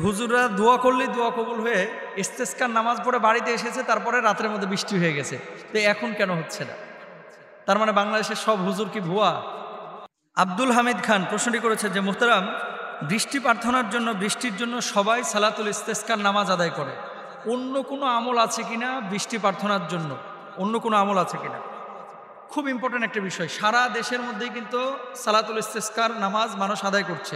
হুজুররা দোয়া করলেই দোয়া কবুল হয়ে ইস্তেসকার নামাজ পড়ে বাড়িতে এসেছে, তারপরে রাতের মধ্যে বৃষ্টি হয়ে গেছে। তো এখন কেন হচ্ছে না? তার মানে বাংলাদেশের সব হুজুর কি ভুয়া? আব্দুল হামিদ খান প্রশ্নটি করেছে যে মুহতারাম, বৃষ্টি প্রার্থনার জন্য, বৃষ্টির জন্য সবাই সালাতুল ইস্তেসকার নামাজ আদায় করে, অন্য কোনো আমল আছে কিনা বৃষ্টি প্রার্থনার জন্য? অন্য কোনো আমল আছে কিনা? খুব ইম্পর্টেন্ট একটা বিষয়। সারা দেশের মধ্যেই কিন্তু সালাতুল ইস্তেসকার নামাজ মানুষ আদায় করছে।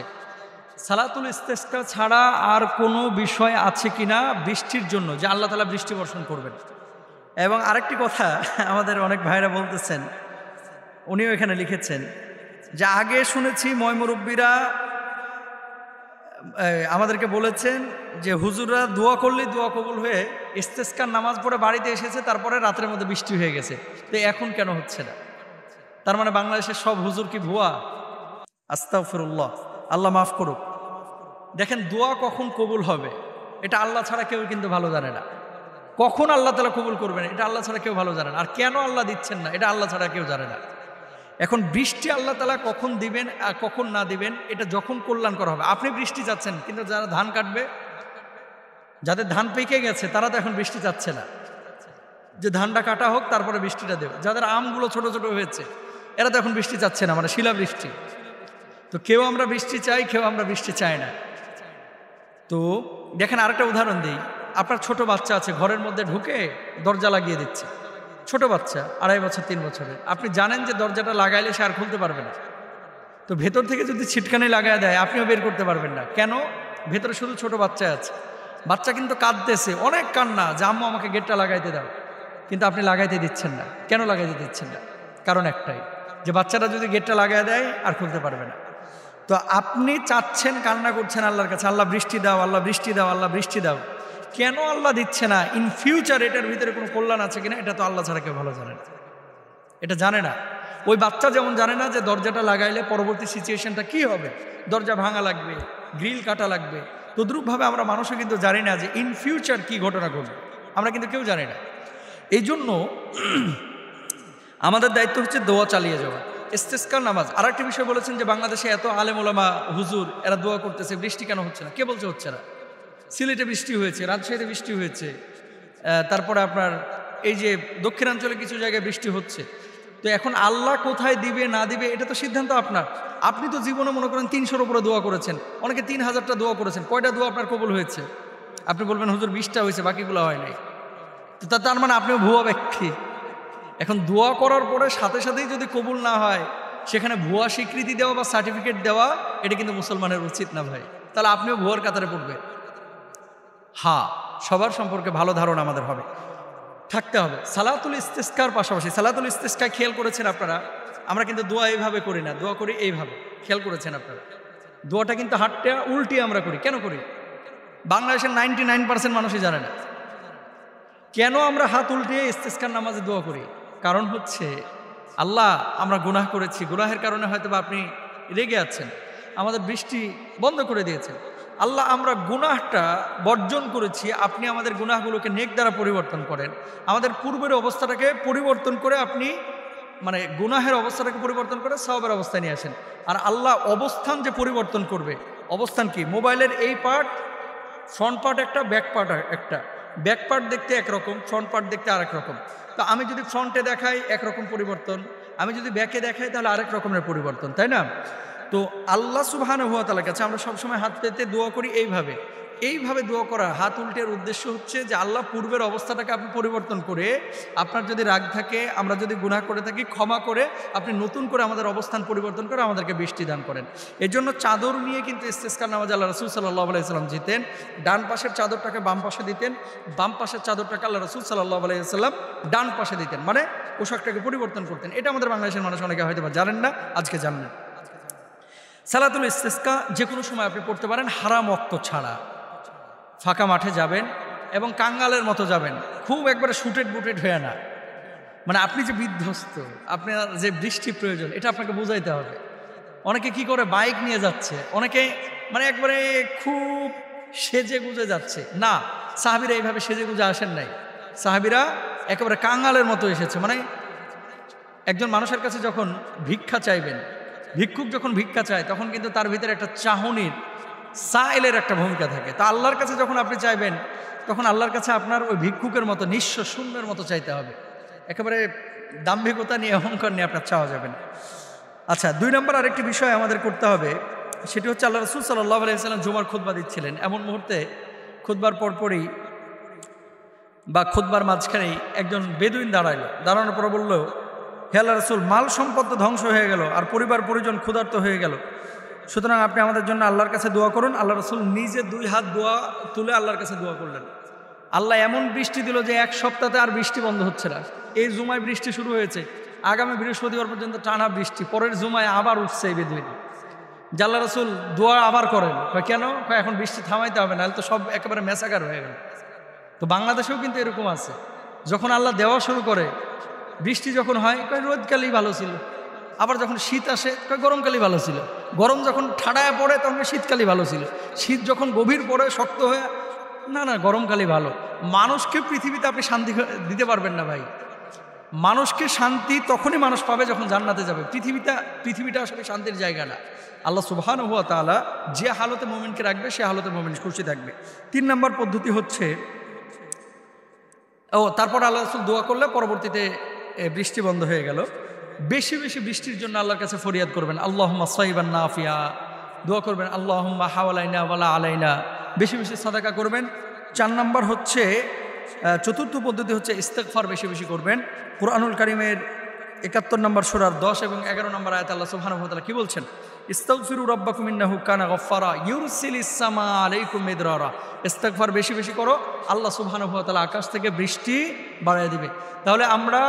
সালাতুল ইস্তেসকা ছাড়া আর কোনো বিষয় আছে কিনা বৃষ্টির জন্য, যে আল্লাহ তাআলা বৃষ্টি বর্ষণ করবেন? এবং আরেকটি কথা আমাদের অনেক ভাইরা বলতেছেন, উনিও এখানে লিখেছেন যে আগে শুনেছি ময়মুরব্বীরা আমাদেরকে বলেছেন যে হুজুররা দোয়া করলেই দোয়া কবুল হয়ে ইস্তেসকার নামাজ পড়ে বাড়িতে এসেছে, তারপরে রাতের মধ্যে বৃষ্টি হয়ে গেছে। তো এখন কেন হচ্ছে না? তার মানে বাংলাদেশের সব হুজুর কি ভুয়া? আস্তাগফিরুল্লাহ, আল্লাহ মাফ করুক। দেখেন, দোয়া কখন কবুল হবে এটা আল্লাহ ছাড়া কেউ কিন্তু ভালো জানে না। কখন আল্লাহ তাআলা কবুল করবেন এটা আল্লাহ ছাড়া কেউ ভালো জানে না। আর কেন আল্লাহ দিচ্ছেন না এটা আল্লাহ ছাড়া কেউ জানে না। এখন বৃষ্টি আল্লাহ তাআলা কখন দিবেন আর কখন না দিবেন এটা যখন কল্যাণ করা হবে। আপনি বৃষ্টি চাচ্ছেন, কিন্তু যারা ধান কাটবে, যাদের ধান পেকে গেছে, তারা তো এখন বৃষ্টি চাচ্ছে না যে ধানটা কাটা হোক তারপরে বৃষ্টিটা দেবে। যাদের আমগুলো ছোট ছোট হয়েছে, এরা তো এখন বৃষ্টি চাচ্ছে না, মানে শিলা বৃষ্টি। তো কেউ আমরা বৃষ্টি চাই, কেউ আমরা বৃষ্টি চাই না। তো দেখেন, আরেকটা উদাহরণ দিই। আপনার ছোট বাচ্চা আছে, ঘরের মধ্যে ঢুকে দরজা লাগিয়ে দিচ্ছে। ছোট বাচ্চা, 2.5 বছর 3 বছরের। আপনি জানেন যে দরজাটা লাগাইলে সে আর খুলতে পারবে না। তো ভেতর থেকে যদি ছিটকানি লাগায় দেয়, আপনিও বের করতে পারবেন না। কেন? ভেতরে শুধু ছোট বাচ্চা আছে। বাচ্চা কিন্তু কাঁদতেছে, অনেক কান্না, যে আম্মু আমাকে গেটটা লাগাইতে দাও, কিন্তু আপনি লাগাইতে দিচ্ছেন না। কেন লাগাইতে দিচ্ছেন না? কারণ একটাই, যে বাচ্চাটা যদি গেটটা লাগায় দেয় আর খুলতে পারবে না। তো আপনি চাচ্ছেন, কান্না করছেন আল্লাহর কাছে, আল্লাহ বৃষ্টি দাও, আল্লাহ বৃষ্টি দাও, আল্লাহ বৃষ্টি দাও। কেন আল্লাহ দিচ্ছে না? ইন ফিউচার এটার ভিতরে কোনো কল্যাণ আছে কিনা এটা তো আল্লাহ ছাড়া কেউ ভালো জানে না। এটা জানে না। ওই বাচ্চা যেমন জানে না যে দরজাটা লাগাইলে পরবর্তী সিচুয়েশনটা কি হবে, দরজা ভাঙা লাগবে, গ্রিল কাটা লাগবে, তদ্রূপভাবে আমরা মানুষও কিন্তু জানি না যে ইন ফিউচার কি ঘটনা ঘটবে। আমরা কিন্তু কেউ জানি না। এই জন্য আমাদের দায়িত্ব হচ্ছে দোয়া চালিয়ে যাওয়া। ইস্তেসকার নামাজ। আর একটা বিষয় বলেছেন যে বাংলাদেশে এত আলেম ওলামা হুজুর এরা দোয়া করতেছে, বৃষ্টি কেন হচ্ছে না? কে বলছে হচ্ছে না? সিলেটে বৃষ্টি হয়েছে, রাজশাহীতে বৃষ্টি হয়েছে, তারপরে আপনার এই যে দক্ষিণাঞ্চলে কিছু জায়গায় বৃষ্টি হচ্ছে। তো এখন আল্লাহ কোথায় দিবে না দিবে এটা তো সিদ্ধান্ত আপনার। আপনি তো জীবনে মনে করেন 300-র উপরে দোয়া করেছেন, অনেকে 3000টা দোয়া করেছেন। কয়টা দোয়া আপনার কবুল হয়েছে? আপনি বলবেন হুজুর 20টা হয়েছে, বাকিগুলো হয় নাই। তো তার মানে আপনিও ভুয়া ব্যক্তি। এখন দোয়া করার পরে সাথে সাথেই যদি কবুল না হয়, সেখানে ভুয়া স্বীকৃতি দেওয়া বা সার্টিফিকেট দেওয়া, এটা কিন্তু মুসলমানের উচিত না ভাই। তাহলে আপনিও ভুয়ার কাতারে পড়বেন। হ্যাঁ, সবার সম্পর্কে ভালো ধারণা আমাদের হবে, থাকতে হবে। সালাতুল ইস্তেসকার পাশাপাশি, সালাতুল ইস্তেসকা খেয়াল করেছেন আপনারা, আমরা কিন্তু দোয়া এইভাবে করি না, দোয়া করি এইভাবে। খেয়াল করেছেন আপনারা? দোয়াটা কিন্তু হাতটা উল্টিয়ে আমরা করি। কেন করি? বাংলাদেশের 99% মানুষই জানে না কেন আমরা হাত উল্টিয়ে ইস্তেসকার নামাজে দোয়া করি। কারণ হচ্ছে, আল্লাহ আমরা গুনাহ করেছি, গুনাহের কারণে হয়তো বা আপনি রেগে আছেন, আমাদের বৃষ্টি বন্ধ করে দিয়েছেন। আল্লাহ আমরা গুনাহটা বর্জন করেছি, আপনি আমাদের গুনাহগুলোকে নেক দ্বারা পরিবর্তন করেন। আমাদের পূর্বের অবস্থাটাকে পরিবর্তন করে আপনি, মানে গুনাহের অবস্থাটাকে পরিবর্তন করে সওয়াবের অবস্থায় নিয়ে আসেন। আর আল্লাহ অবস্থান যে পরিবর্তন করবে, অবস্থান কি? মোবাইলের এই পার্ট, ফ্রন্ট পার্ট একটা, ব্যাক পার্ট একটা। ব্যাক পার্ট দেখতে একরকম, ফ্রন্ট পার্ট দেখতে আরেক রকম। তো আমি যদি ফ্রন্টে দেখাই একরকম পরিবর্তন, আমি যদি ব্যাকে দেখাই তাহলে আরেক রকমের পরিবর্তন, তাই না? তো আল্লাহ সুবহানাহু ওয়া তাআলার কাছে আমরা সবসময় হাত পেতে দোয়া করি এইভাবে। এইভাবে দোয়া করা, হাত উল্টের উদ্দেশ্য হচ্ছে যে আল্লাহ পূর্বের অবস্থাটাকে আপনি পরিবর্তন করে, আপনার যদি রাগ থাকে, আমরা যদি গুনাহ করে থাকি, ক্ষমা করে আপনি নতুন করে আমাদের অবস্থান পরিবর্তন করে আমাদেরকে বৃষ্টি দান করেন। এর জন্য চাদর নিয়ে কিন্তু ইস্তেসকার নামাজ আল্লাহ রাসূল সাল্লাল্লাহু আলাইহি ওয়াসাল্লাম যেতেন। ডান পাশের চাদরটাকে বাম পাশে দিতেন, বাম পাশের চাদরটাকে আল্লাহ রাসূল সাল্লাল্লাহু আলাইহি ওয়াসাল্লাম ডান পাশে দিতেন, মানে পোশাকটাকে পরিবর্তন করতেন। এটা আমাদের বাংলাদেশের মানুষ অনেকে হয়তো জানেন না, আজকে জানলেন। সালাতুল ইস্তেসকা যে কোনো সময় আপনি পড়তে পারেন, হারাম ওয়াক্ত ছাড়া। ফাঁকা মাঠে যাবেন এবং কাঙ্গালের মতো যাবেন, খুব একবারে শুটেড বুটেড হয়ে না। মানে আপনি যে বিধ্বস্ত, আপনার যে বৃষ্টি প্রয়োজন, এটা আপনাকে বুঝাইতে হবে। অনেকে কি করে, বাইক নিয়ে যাচ্ছে, অনেকে মানে একবারে খুব সেজে গুজে যাচ্ছে। না, সাহাবীরা এইভাবে সেজে গুজে আসেন নাই। সাহাবীরা একেবারে কাঙ্গালের মতো এসেছে। মানে একজন মানুষের কাছে যখন ভিক্ষা চাইবেন, ভিক্ষুক যখন ভিক্ষা চায়, তখন কিন্তু তার ভিতরে একটা চাহনির সাইলের একটা ভূমিকা থাকে। তা আল্লাহর কাছে যখন আপনি চাইবেন, তখন আল্লাহর কাছে আপনার ওই ভিক্ষুকের মতো নিঃস্ব শূন্যের মতো চাইতে হবে। একেবারে দাম্ভিকতা নিয়ে, অহংকার নিয়ে আপনার চাওয়া যাবে না। আচ্ছা, 2 নম্বর আরেকটি বিষয় আমাদের করতে হবে, সেটি হচ্ছে আল্লাহ রাসূল সাল্লাল্লাহু আলাইহি ওয়াসাল্লাম জুমার খুতবা দিচ্ছিলেন। এমন মুহূর্তে খুতবার পরপরই বা খুতবার মাঝখানেই একজন বেদুইন দাঁড়ানোর পর বলল, হে আল্লাহ রাসূল, মাল সম্পদ তো ধ্বংস হয়ে গেল, আর পরিবার পরিজন ক্ষুধার্ত হয়ে গেল, সুতরাং আপনি আমাদের জন্য আল্লাহর কাছে দোয়া করুন। আল্লাহ রাসূল নিজে 2 হাত দোয়া তুলে আল্লাহর কাছে দোয়া করলেন। আল্লাহ এমন বৃষ্টি দিল যে 1 সপ্তাহে আর বৃষ্টি বন্ধ হচ্ছে না। এই জুমায় বৃষ্টি শুরু হয়েছে, আগামী বৃহস্পতিবার পর্যন্ত টানা বৃষ্টি, পরের জুমায় আবার উঠছে এই বেদুইন। আল্লাহ রাসূল দোয়া আবার করেন, কেন? এখন বৃষ্টি থামাইতে হবে, নাহলে তো সব একেবারে মেসাকার হয়ে গেল। তো বাংলাদেশেও কিন্তু এরকম আছে, যখন আল্লাহ দেওয়া শুরু করে, বৃষ্টি যখন হয় রোদকালেই ভালো ছিল, আবার যখন শীত আসে গরমকালই ভালো ছিল, গরম যখন ঠাডায় পড়ে তখন শীতকালই ভালো ছিল, শীত যখন গভীর পড়ে শক্ত হয়ে, না গরমকালই ভালো। মানুষকে পৃথিবীতে আপনি শান্তি দিতে পারবেন না ভাই। মানুষকে শান্তি তখনই মানুষ পাবে যখন জান্নাতে যাবে। পৃথিবীটা আসলে শান্তির জায়গা না। আল্লাহ সুবহানাহু ওয়া তাআলা যে হালতে মুমিনকে রাখবে সে হালতে মুমিন খুশি থাকবে। 3 নম্বর পদ্ধতি হচ্ছে, তারপর আল্লাহ রাসূল দোয়া করলে পরবর্তীতে বৃষ্টি বন্ধ হয়ে গেল। বেশি বেশি বৃষ্টির জন্য আল্লাহর কাছে ফরিয়াদ করবেন, আল্লাহুম্মা সাইবান নাফিয়া, দোয়া করবেন আল্লাহুম্মা হাওয়ালাইনা ওয়ালা আলাইনা, বেশি বেশি সাদাকা করবেন। 4 নম্বর হচ্ছে, চতুর্থ পদ্ধতি হচ্ছে ইস্তেগফার বেশি বেশি করবেন। কুরআনুল কারীমের 71 নম্বর সূরার 10 এবং 11 নম্বর আয়াতে আল্লাহ সুবহানাহু ওয়া তাআলা কি বলছেন? ইস্তাগফিরু রাব্বাকুম ইন্নাহু কানা গাফফারা ইউরসিলিস সামা আলাইকুম মিদরারা। ইস্তেগফার বেশি বেশি করো, আল্লাহ সুবহানাহু ওয়া তাআলা আকাশ থেকে বৃষ্টি বাড়িয়ে দিবে। তাহলে আমরা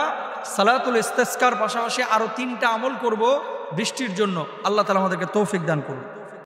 সালাতুল ইস্তিসকার পাশাপাশি আরো 3টা আমল করব বৃষ্টির জন্য। আল্লাহ তাআলা আমাদেরকে তৌফিক দান করুন।